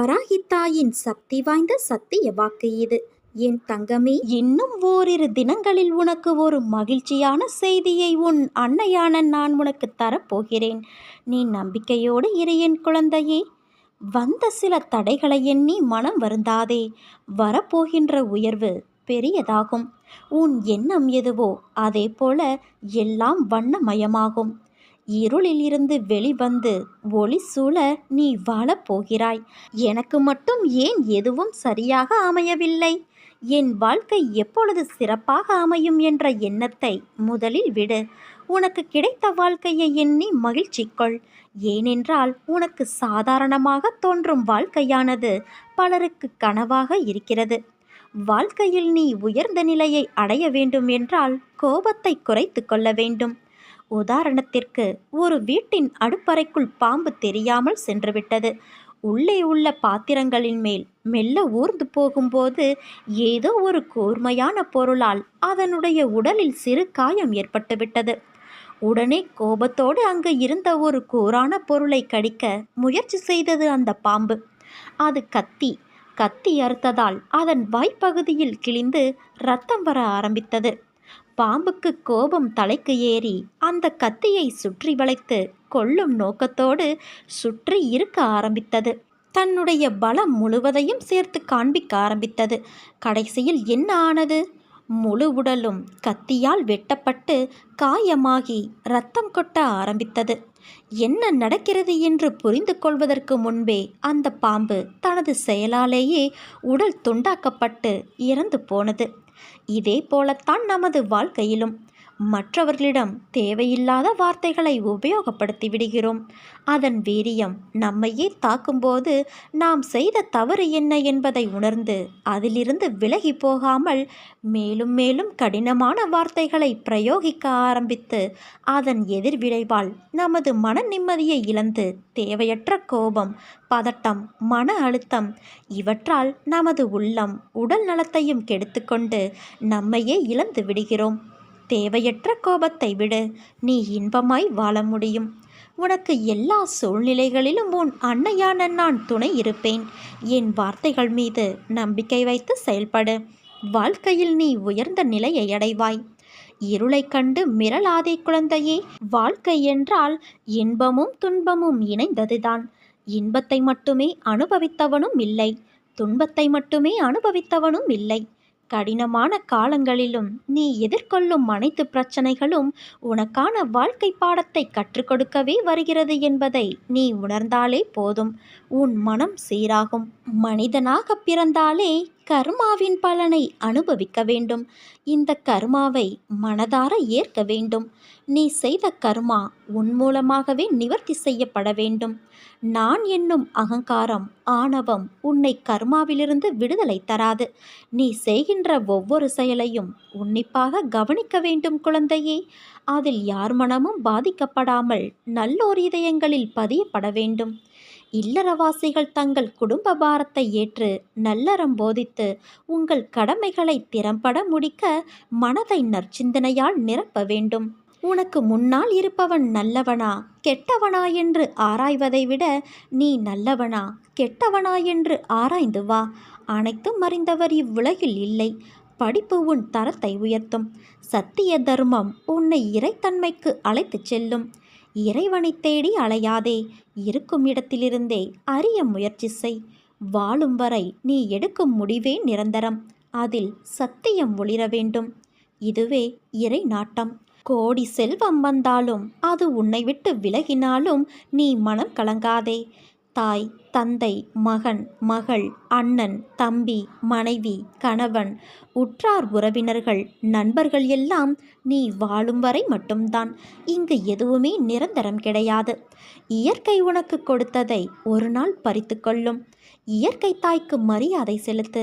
வராகி தாயின் சக்தி வாய்ந்த சத்திய வாக்கு இது. என் தங்கமே, இன்னும் ஓரிரு தினங்களில் உனக்கு ஒரு மகிழ்ச்சியான செய்தியை உன் அன்னையான நான் உனக்கு தரப்போகிறேன். நீ நம்பிக்கையோடு இரு என் குழந்தையே. வந்த சில தடைகளை எண்ணி மனம் வருந்தாதே. வரப்போகின்ற உயர்வு பெரியதாகும். உன் எண்ணம் எதுவோ அதே போல எல்லாம் வண்ணமயமாகும். இருளில் இருந்து வெளிவந்து ஒளி சூழ நீ வாழப்போகிறாய். எனக்கு மட்டும் ஏன் எதுவும் சரியாக அமையவில்லை, என் வாழ்க்கை எப்பொழுது சிறப்பாக அமையும் என்ற எண்ணத்தை முதலில் விடு. உனக்கு கிடைத்த வாழ்க்கையை எண்ணி மகிழ்ச்சி கொள். ஏனென்றால் உனக்கு சாதாரணமாக தோன்றும் வாழ்க்கையானது பலருக்கு கனவாக இருக்கிறது. வாழ்க்கையில் நீ உயர்ந்த நிலையை அடைய வேண்டும் என்றால் கோபத்தை குறைத்து கொள்ள வேண்டும். உதாரணத்திற்கு, ஒரு வீட்டின் அடுப்பறைக்குள் பாம்பு தெரியாமல் சென்றுவிட்டது. உள்ளே உள்ள பாத்திரங்களின் மேல் மெல்ல ஊர்ந்து போகும்போது ஏதோ ஒரு கூர்மையான பொருளால் அதனுடைய உடலில் சிறு காயம் ஏற்பட்டுவிட்டது. உடனே கோபத்தோடு அங்கு இருந்த ஒரு கூரான பொருளை கடிக்க முயற்சி செய்தது அந்த பாம்பு. அது கத்தி. கத்தி அறுத்ததால் அதன் வாய்ப்பகுதியில் கிழிந்து இரத்தம் வர ஆரம்பித்தது. பாம்புக்கு கோபம் தலைக்கு ஏறி அந்த கத்தியை சுற்றி வளைத்து கொல்லும் நோக்கத்தோடு சுற்றி இருக்க ஆரம்பித்தது. தன்னுடைய பலம் முழுவதையும் சேர்த்து காண்பிக்க ஆரம்பித்தது. கடைசியில் என்ன ஆனது? முழு உடலும் கத்தியால் வெட்டப்பட்டு காயமாகி இரத்தம் கொட்ட ஆரம்பித்தது. என்ன நடக்கிறது என்று புரிந்து கொள்வதற்கு முன்பே அந்த பாம்பு தனது செயலாலேயே உடல் துண்டாக்கப்பட்டு இறந்து போனது. இதே போலத்தான் நமது வாழ்க்கையிலும் மற்றவர்களிடம் தேவையில்லாத வார்த்தைகளை உபயோகப்படுத்தி விடுகிறோம். அதன் வீரியம் நம்மையே தாக்கும்போது நாம் செய்த தவறு என்ன என்பதை உணர்ந்து அதிலிருந்து விலகி போகாமல் மேலும் மேலும் கடினமான வார்த்தைகளை பிரயோகிக்க ஆரம்பித்து அதன் எதிர்விளைவால் நமது மன நிம்மதியை இழந்து தேவையற்ற கோபம், பதட்டம், மன அழுத்தம் இவற்றால் நமது உள்ளம் உடல் நலத்தையும் கெடுத்துக்கொண்டு நம்மையே இழந்து விடுகிறோம். தேவையற்ற கோபத்தை விடு. நீ இன்பமாய் வாழ முடியும். உனக்கு எல்லா சூழ்நிலைகளிலும் உன் அன்னையான நான் துணை இருப்பேன். என் வார்த்தைகள் மீது நம்பிக்கை வைத்து செயல்படு. வாழ்க்கையில் நீ உயர்ந்த நிலையை அடைவாய். இருளை கண்டு மிரளாதே குழந்தையே. வாழ்க்கை என்றால் இன்பமும் துன்பமும் இணைந்ததுதான். இன்பத்தை மட்டுமே அனுபவித்தவனும் இல்லை, துன்பத்தை மட்டுமே அனுபவித்தவனும் இல்லை. கடினமான காலங்களிலும் நீ எதிர்கொள்ளும் அனைத்து பிரச்சனைகளும் உனக்கான வாழ்க்கை பாடத்தை கற்றுக் கொடுக்கவே வருகிறது என்பதை நீ உணர்ந்தாலே போதும். உன் மனம் சீராகும். மனிதனாக பிறந்தாலே கர்மாவின் பலனை அனுபவிக்க வேண்டும். இந்த கர்மாவை மனதார ஏற்க வேண்டும். நீ செய்த கர்மா உன் மூலமாகவே நிவர்த்தி செய்யப்பட வேண்டும். நான் என்னும் அகங்காரம், ஆணவம் உன்னை கர்மாவிலிருந்து விடுதலை தராது. நீ செய்கின்ற ஒவ்வொரு செயலையும் உன்னிப்பாக கவனிக்க வேண்டும் குழந்தையே. அதில் யார் மனமும் பாதிக்கப்படாமல் நல்லோர் இதயங்களில் பதியப்பட வேண்டும். இல்லறவாசிகள் தங்கள் குடும்ப பாரத்தை ஏற்று நல்லறம் போதித்து உங்கள் கடமைகளை திறம்பட முடிக்க மனதை நற்சிந்தனையால் நிரப்ப வேண்டும். உனக்கு முன்னால் இருப்பவன் நல்லவனா கெட்டவனா என்று ஆராய்வதை விட நீ நல்லவனா கெட்டவனா என்று ஆராய்ந்து வா. அனைத்தும் அறிந்தவர் இவ்வுலகில் இல்லை. படிப்பு உன் தரத்தை உயர்த்தும். சத்திய தர்மம் உன்னை இறைத்தன்மைக்கு அழைத்துச் செல்லும். இறைவனை தேடி அலையாதே. இருக்கும் இடத்திலிருந்தே அறிய முயற்சி செய். வாழும் வரை நீ எடுக்கும் முடிவே நிரந்தரம். அதில் சத்தியம் ஒளிர வேண்டும். இதுவே இறை நாட்டம். கோடி செல்வம் வந்தாலும் அது உன்னை விட்டு விலகினாலும் நீ மனம் கலங்காதே. தாய், தந்தை, மகன், மகள், அண்ணன், தம்பி, மனைவி, கணவன், உற்றார் உறவினர்கள், நண்பர்கள் எல்லாம் நீ வாழும் வரை மட்டும்தான். இங்கு எதுவுமே நிரந்தரம் கிடையாது. இயற்கை உனக்கு கொடுத்ததை ஒரு நாள் பறித்து கொள்ளும். இயற்கை தாய்க்கு மரியாதை செலுத்து.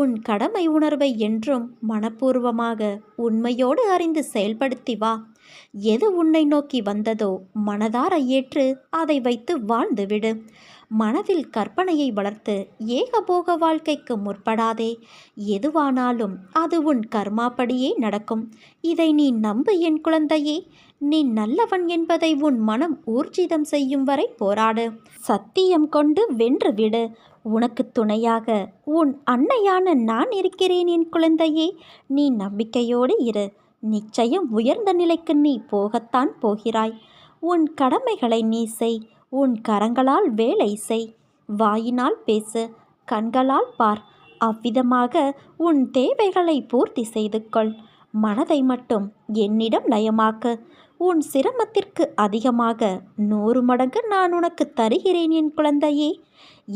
உன் கடமை உணர்வை என்றும் மனப்பூர்வமாக உண்மையோடு அறிந்து செயல்படுத்தி வா. எது உன்னை நோக்கி வந்ததோ மனதார ஏற்று அதை வைத்து வாழ்ந்துவிடு. மனதில் கற்பனையை வளர்த்து ஏகபோக வாழ்க்கைக்கு முற்படாதே. எதுவானாலும் அது உன் கர்மாப்படியே நடக்கும். இதை நீ நம்பு என் குழந்தையே. நீ நல்லவன் என்பதை உன் மனம் ஊர்ஜிதம் செய்யும் வரை போராடு. சத்தியம் கொண்டு வென்றுவிடு. உனக்கு துணையாக உன் அன்னையான நான் இருக்கிறேன் என் குழந்தையே. நீ நம்பிக்கையோடு இரு. நிச்சயம் உயர்ந்த நிலைக்கு நீ போகத்தான் போகிறாய். உன் கடமைகளை நீ செய். உன் கரங்களால் வேலை செய். வாயினால் பேசு, கண்களால் பார். அவ்விதமாக உன் தேவைகளை பூர்த்தி செய்து கொள். மனதை மட்டும் என்னிடம் லயமாக்கு. உன் சிரமத்திற்கு அதிகமாக 100 மடங்கு நான் உனக்கு தருகிறேன் என் குழந்தையே.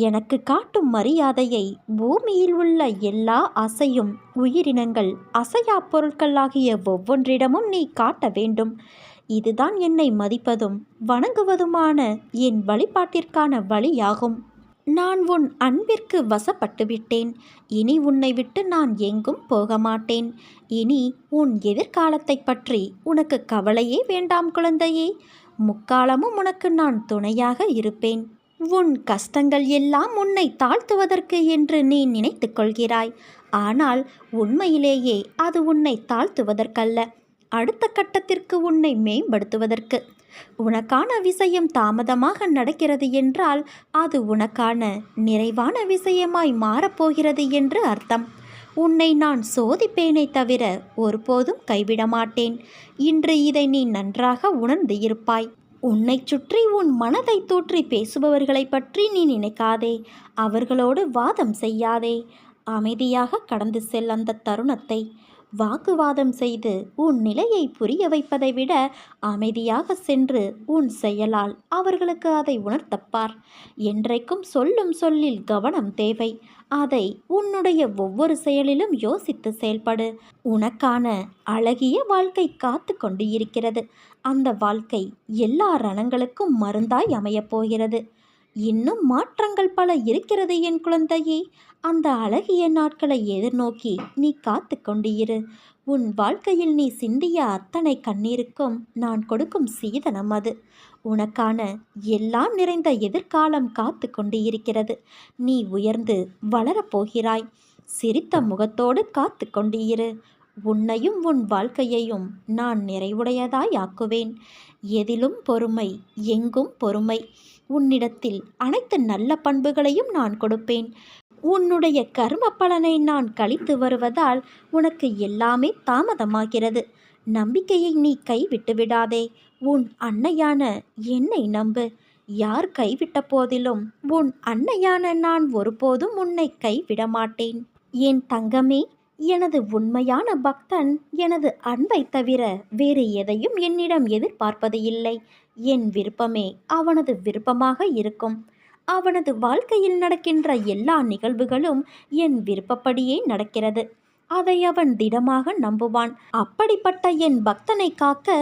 எனக்கு காட்டும் மரியாதையை பூமியில் உள்ள எல்லா அசையும் உயிரினங்கள், அசையா பொருட்கள் ஆகிய ஒவ்வொன்றிடமும் நீ காட்ட வேண்டும். இதுதான் என்னை மதிப்பதும் வணங்குவதுமான என் வழிபாட்டிற்கான வழியாகும். நான் உன் அன்பிற்கு வசப்பட்டுவிட்டேன். இனி உன்னை விட்டு நான் எங்கும் போக மாட்டேன். இனி உன் எதிர்காலத்தை பற்றி உனக்கு கவலையே வேண்டாம் குழந்தையே. முக்காலமும் உனக்கு நான் துணையாக இருப்பேன். உன் கஷ்டங்கள் எல்லாம் உன்னை தாழ்த்துவதற்கு என்று நீ நினைத்து கொள்கிறாய். ஆனால் உண்மையிலேயே அது உன்னை தாழ்த்துவதற்கல்ல, அடுத்த கட்டத்திற்கு உன்னை மேம்படுத்துவதற்கு. உனக்கான விஷயம் தாமதமாக நடக்கிறது என்றால் அது உனக்கான நிறைவான விஷயமாய் மாறப்போகிறது என்று அர்த்தம். உன்னை நான் சோதிப்பேனே தவிர ஒருபோதும் கைவிட மாட்டேன். இன்று இதை நீ நன்றாக உணர்ந்து இருப்பாய். உன்னை சுற்றி உன் மனதை தூற்றி பேசுபவர்களை பற்றி நீ நினைக்காதே. அவர்களோடு வாதம் செய்யாதே. அமைதியாக கடந்து செல் அந்த தருணத்தை. வாக்குவாதம் செய்து உன் நிலையை புரிய வைப்பதை விட அமைதியாக சென்று உன் செயலால் அவர்களுக்கு அதை உணர்த்தப்பார். என்றைக்கும் சொல்லும் சொல்லில் கவனம் தேவை. அதை உன்னுடைய ஒவ்வொரு செயலிலும் யோசித்து செயல்படு. உனக்கான அழகிய வாழ்க்கை காத்து கொண்டு இருக்கிறது. அந்த வாழ்க்கை எல்லா ரணங்களுக்கும் மருந்தாய் அமையப் போகிறது. இன்னும் மாற்றங்கள் பல இருக்கிறது என் குழந்தையே. அந்த அழகிய நாட்களை எதிர்நோக்கி நீ காத்து கொண்டு இரு. உன் வாழ்க்கையில் நீ சிந்திய அத்தனை கண்ணீருக்கும் நான் கொடுக்கும் சீதனம் அது. உனக்கான எல்லாம் நிறைந்த எதிர்காலம் காத்து கொண்டு இருக்கிறது. நீ உயர்ந்து வளரப்போகிறாய். சிரித்த முகத்தோடு காத்து கொண்டு இரு. உன்னையும் உன் வாழ்க்கையையும் நான் நிறைவுடையதாய் ஆக்குவேன். எதிலும் பொறுமை, எங்கும் பொறுமை. உன்னிடத்தில் அனைத்து நல்ல பண்புகளையும் நான் கொடுப்பேன். உன்னுடைய கர்ம பலனை நான் கழித்து வருவதால் உனக்கு எல்லாமே தாமதமாகிறது. நம்பிக்கையை நீ கைவிட்டு விடாதே. உன் அன்னையான என்னை நம்பு. யார் கைவிட்ட போதிலும் உன் அன்னையான நான் ஒருபோதும் உன்னை கைவிட மாட்டேன். என் தங்கமே, எனது உண்மையான பக்தன் எனது அன்பை தவிர வேறு எதையும் என்னிடம் எதிர்பார்ப்பது இல்லை. என் விருப்பமே அவனது விருப்பமாக இருக்கும். அவனது வாழ்க்கையில் நடக்கின்ற எல்லா நிகழ்வுகளும் என் விருப்பப்படியே நடக்கிறது. அதை அவன் திடமாக நம்புவான். அப்படிப்பட்ட என் பக்தனை காக்க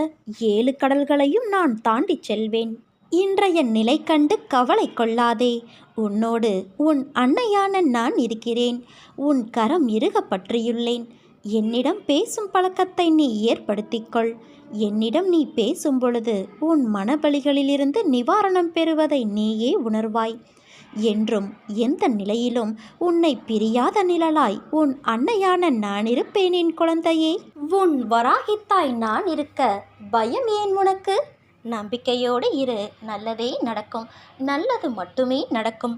7 கடல்களையும் நான் தாண்டி செல்வேன். இன்றைய நிலை கண்டு கவலை கொள்ளாதே. உன்னோடு உன் அன்னையான நான் இருக்கிறேன். உன் கரம் இறுக பற்றியுள்ளேன். என்னிடம் பேசும் பழக்கத்தை நீ ஏற்படுத்திக்கொள். என்னிடம் நீ பேசும் பொழுது உன் மனவலிகளிலிருந்து நிவாரணம் பெறுவதை நீயே உணர்வாய். என்றும் எந்த நிலையிலும் உன்னை பிரியாத நிழலாய் உன் அன்னையான நான் இருப்பேன் என் குழந்தையே. உன் வராகித்தாய் நான் இருக்க பயம் ஏன் உனக்கு? நம்பிக்கையோடு இரு. நல்லதே நடக்கும். நல்லது மட்டுமே நடக்கும்.